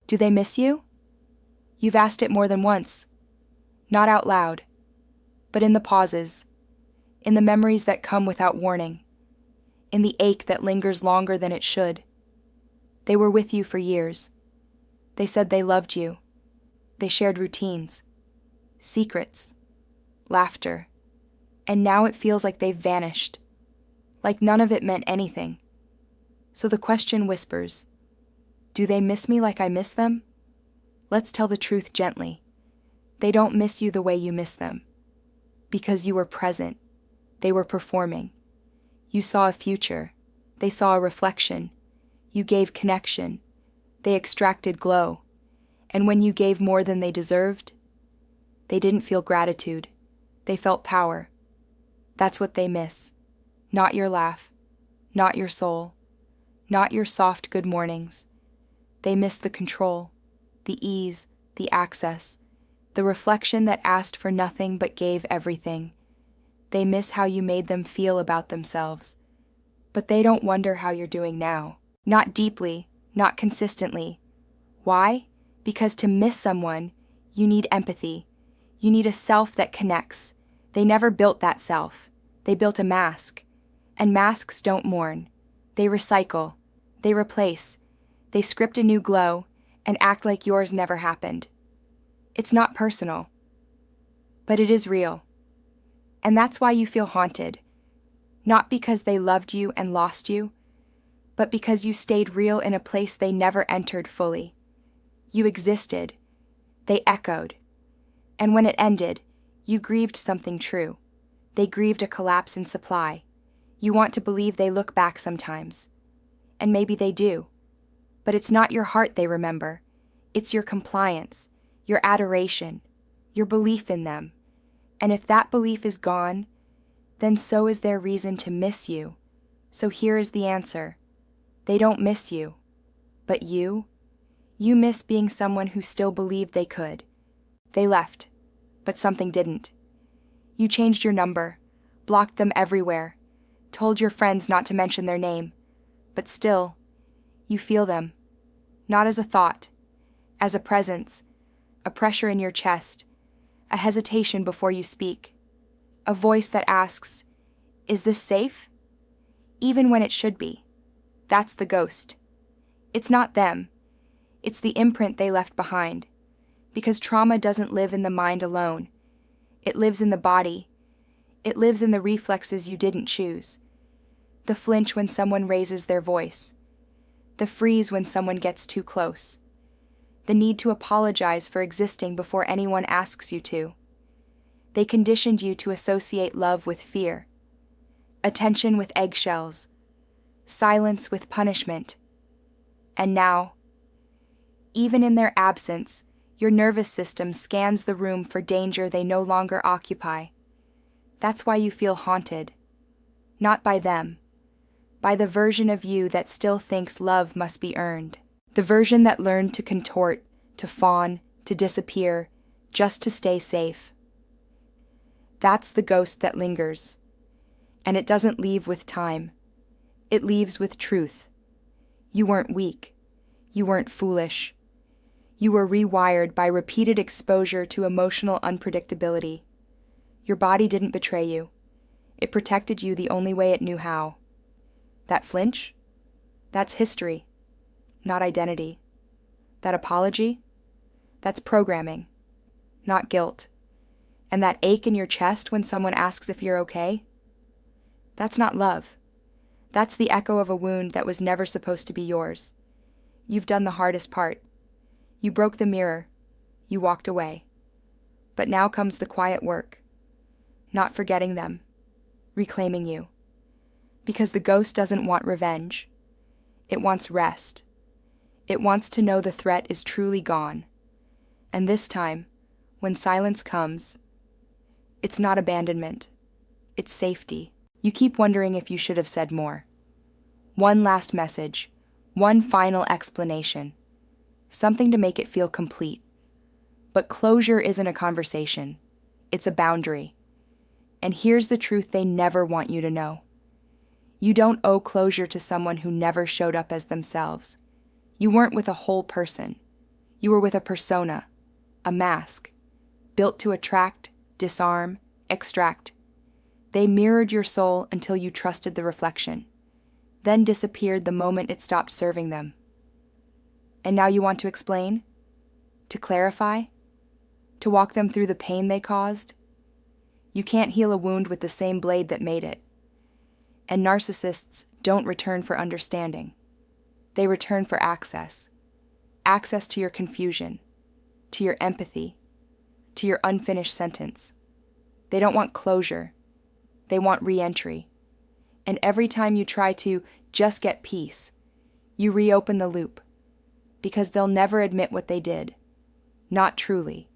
Do they miss you? You've asked it more than once. Not out loud, but in the pauses, in the memories that come without warning, in the ache that lingers longer than it should. They were with you for years. They said they loved you. They shared routines, secrets, laughter, and now it feels like they've vanished, like none of it meant anything. So the question whispers, do they miss me like I miss them? Let's tell the truth gently. They don't miss you the way you miss them. Because you were present. They were performing. You saw a future. They saw a reflection. You gave connection. They extracted glow. And when you gave more than they deserved, they didn't feel gratitude. They felt power. That's what they miss. Not your laugh. Not your soul. Not your soft good mornings. They miss the control, the ease, the access, the reflection that asked for nothing but gave everything. They miss how you made them feel about themselves. But they don't wonder how you're doing now. Not deeply, not consistently. Why? Because to miss someone, you need empathy. You need a self that connects. They never built that self. They built a mask. And masks don't mourn. They recycle. They replace. They script a new glow and act like yours never happened. It's not personal, but it is real. And that's why you feel haunted. Not because they loved you and lost you, but because you stayed real in a place they never entered fully. You existed. They echoed. And when it ended, you grieved something true. They grieved a collapse in supply. You want to believe they look back sometimes. And maybe they do. But it's not your heart they remember. It's your compliance, your adoration, your belief in them. And if that belief is gone, then so is their reason to miss you. So here is the answer. They don't miss you. But you miss being someone who still believed they could. They left, but something didn't. You changed your number, blocked them everywhere, told your friends not to mention their name. But still, you feel them. Not as a thought, as a presence, a pressure in your chest, a hesitation before you speak, a voice that asks, is this safe? Even when it should be. That's the ghost. It's not them. It's the imprint they left behind. Because trauma doesn't live in the mind alone. It lives in the body. It lives in the reflexes you didn't choose. The flinch when someone raises their voice. The freeze when someone gets too close. The need to apologize for existing before anyone asks you to. They conditioned you to associate love with fear, attention with eggshells, silence with punishment. And now, even in their absence, your nervous system scans the room for danger they no longer occupy. That's why you feel haunted. Not by them. By the version of you that still thinks love must be earned. The version that learned to contort, to fawn, to disappear, just to stay safe. That's the ghost that lingers. And it doesn't leave with time. It leaves with truth. You weren't weak. You weren't foolish. You were rewired by repeated exposure to emotional unpredictability. Your body didn't betray you. It protected you the only way it knew how. That flinch? That's history, not identity. That apology? That's programming, not guilt. And that ache in your chest when someone asks if you're okay? That's not love. That's the echo of a wound that was never supposed to be yours. You've done the hardest part. You broke the mirror. You walked away. But now comes the quiet work. Not forgetting them. Reclaiming you. Because the ghost doesn't want revenge. It wants rest. It wants to know the threat is truly gone. And this time, when silence comes, it's not abandonment. It's safety. You keep wondering if you should have said more. One last message. One final explanation. Something to make it feel complete. But closure isn't a conversation. It's a boundary. And here's the truth they never want you to know. You don't owe closure to someone who never showed up as themselves. You weren't with a whole person. You were with a persona, a mask, built to attract, disarm, extract. They mirrored your soul until you trusted the reflection, then disappeared the moment it stopped serving them. And now you want to explain? To clarify? To walk them through the pain they caused? You can't heal a wound with the same blade that made it. And narcissists don't return for understanding. They return for access. Access to your confusion, to your empathy, to your unfinished sentence. They don't want closure. They want re-entry. And every time you try to just get peace, you reopen the loop, because they'll never admit what they did. Not truly,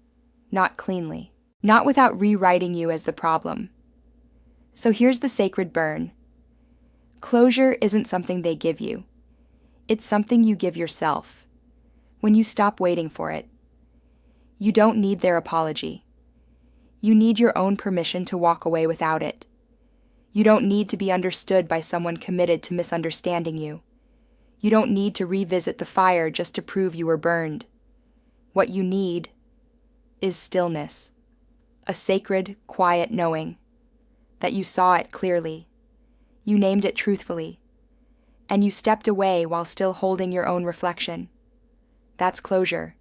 not cleanly, not without rewriting you as the problem. So here's the sacred burn. Closure isn't something they give you. It's something you give yourself, when you stop waiting for it. You don't need their apology. You need your own permission to walk away without it. You don't need to be understood by someone committed to misunderstanding you. You don't need to revisit the fire just to prove you were burned. What you need is stillness, a sacred, quiet knowing that you saw it clearly, you named it truthfully, and you stepped away while still holding your own reflection. That's closure.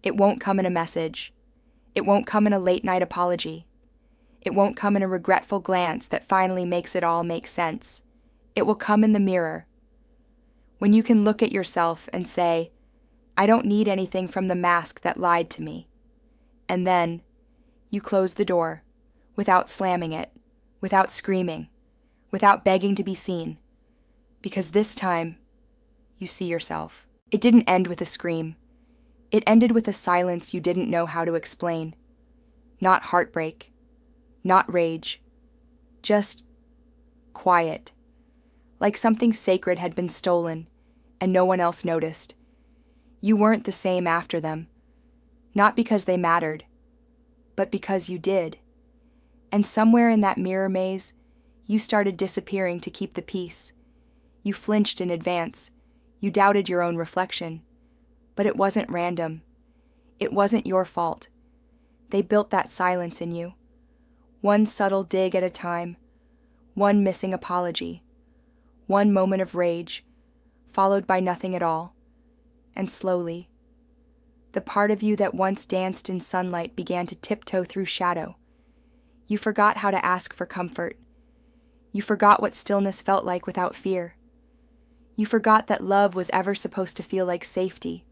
It won't come in a message. It won't come in a late-night apology. It won't come in a regretful glance that finally makes it all make sense. It will come in the mirror. When you can look at yourself and say, I don't need anything from the mask that lied to me. And then you close the door, without slamming it, without screaming, without begging to be seen. Because this time, you see yourself. It didn't end with a scream. It ended with a silence you didn't know how to explain. Not heartbreak, not rage, just quiet. Like something sacred had been stolen, and no one else noticed. You weren't the same after them. Not because they mattered, but because you did. And somewhere in that mirror maze, you started disappearing to keep the peace. You flinched in advance. You doubted your own reflection. But it wasn't random. It wasn't your fault. They built that silence in you. One subtle dig at a time. One missing apology. One moment of rage, followed by nothing at all. And slowly, the part of you that once danced in sunlight began to tiptoe through shadow. You forgot how to ask for comfort. You forgot what stillness felt like without fear. You forgot that love was ever supposed to feel like safety.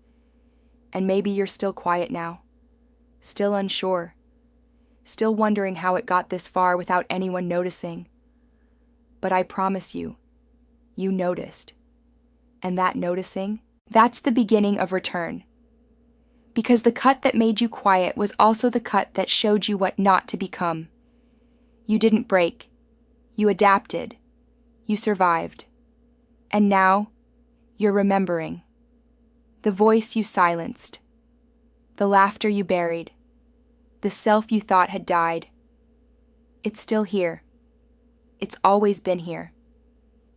And maybe you're still quiet now, still unsure, still wondering how it got this far without anyone noticing. But I promise you, you noticed. And that noticing, that's the beginning of return. Because the cut that made you quiet was also the cut that showed you what not to become. You didn't break. You adapted. You survived. And now, you're remembering. The voice you silenced. The laughter you buried. The self you thought had died. It's still here. It's always been here.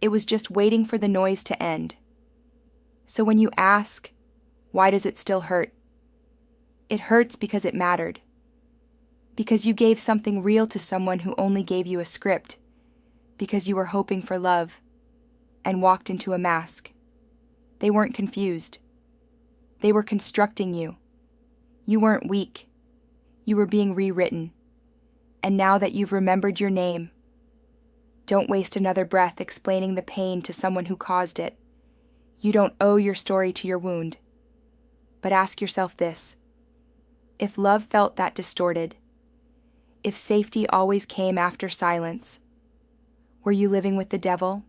It was just waiting for the noise to end. So when you ask, why does it still hurt? It hurts because it mattered. Because you gave something real to someone who only gave you a script. Because you were hoping for love and walked into a mask. They weren't confused. They were constructing you. You weren't weak. You were being rewritten. And now that you've remembered your name, don't waste another breath explaining the pain to someone who caused it. You don't owe your story to your wound. But ask yourself this. If love felt that distorted, if safety always came after silence, were you living with the devil